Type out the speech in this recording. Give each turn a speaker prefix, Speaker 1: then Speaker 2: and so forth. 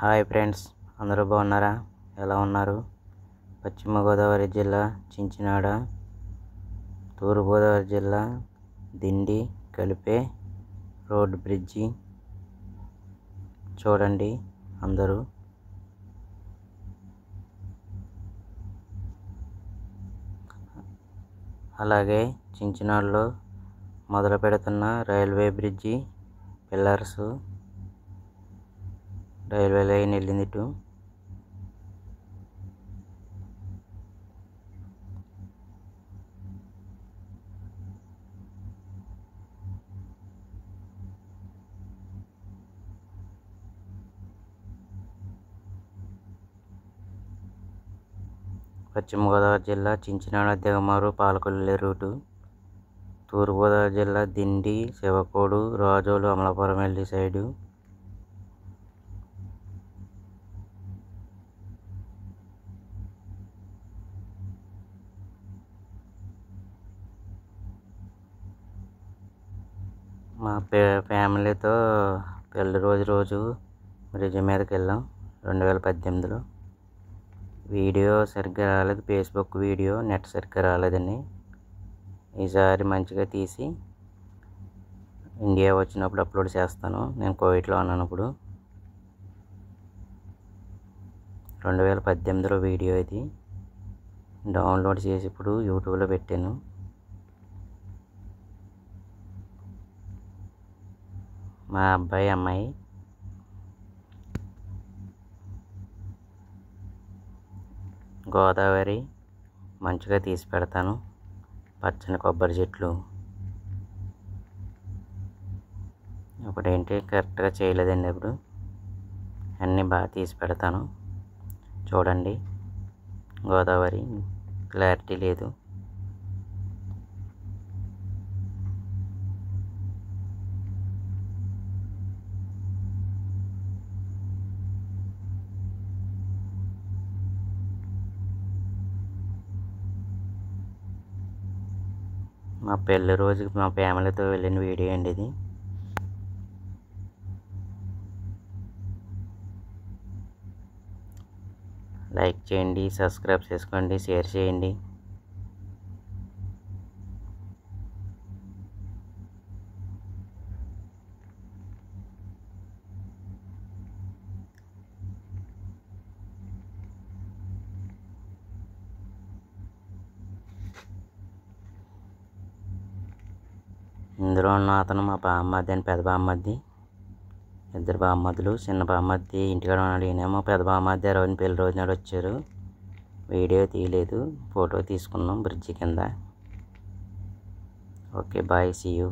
Speaker 1: Hi friends, అందరూ బాగున్నారా? ఎలా ఉన్నారు? పశ్చిమ గోదావరి జిల్లా చించినాడ, తూర్పు గోదావరి జిల్లా దిండి కలిపే రోడ్ బ్రిడ్జి చూడండి అందరూ. అలాగే చించినాడలో మొదలు పెడుతున్న railway bridge pillars, railway line వెళ్ళింది ఇటు. పశ్చిమ గోదావరి జిల్లా చించినాడ దిగమరు పాలకొల్లు రూటు, తూర్పు గోదావరి జిల్లా దిండి శివకోడు రాజోలు అమలాపురం వెళ్ళి సైడు. మా ఫ్యామిలీతో పెళ్లి రోజు బ్రిడ్జి మీదకి వెళ్ళాం 2018లో. వీడియో సరిగ్గా రాలేదు, ఫేస్బుక్ వీడియో నెట్ సరిగ్గా రాలేదండి. ఈసారి మంచిగా తీసి ఇండియా వచ్చినప్పుడు అప్లోడ్ చేస్తాను. నేను కోవిడ్లో ఉన్నాను ఇప్పుడు. 2018లో వీడియో ఇది డౌన్లోడ్ చేసి ఇప్పుడు యూట్యూబ్లో పెట్టాను. మా అబ్బాయి అమ్మాయి గోదావరి మంచిగా తీసి పెడతాను. పచ్చని కొబ్బరి చెట్లు. ఇప్పుడేంటి కరెక్ట్గా చేయలేదండి, ఇప్పుడు అన్నీ బాగా తీసి పెడతాను. చూడండి, గోదావరి క్లారిటీ లేదు. మా పెళ్ళి రోజుకి మా ఫ్యామిలీతో వెళ్ళిన వీడియో అండి ఇది. లైక్ చేయండి, సబ్స్క్రైబ్ చేసుకోండి, షేర్ చేయండి. ఇందులో ఉన్న అతను మా బామ్మర్ది అని, పెద్ద బామ్మర్ది. ఇద్దరు బామ్మర్దులు. చిన్న బామ్మర్ది ఇంటికాడ ఉన్నాడు. ఈయనేమో పెద్ద బామ్మర్ది ఆ రోజున పెళ్లి రోజు నాడు వచ్చారు. వీడియో తీయలేదు, ఫోటో తీసుకున్నాం బ్రిడ్జి కింద. Okay, bye, see you.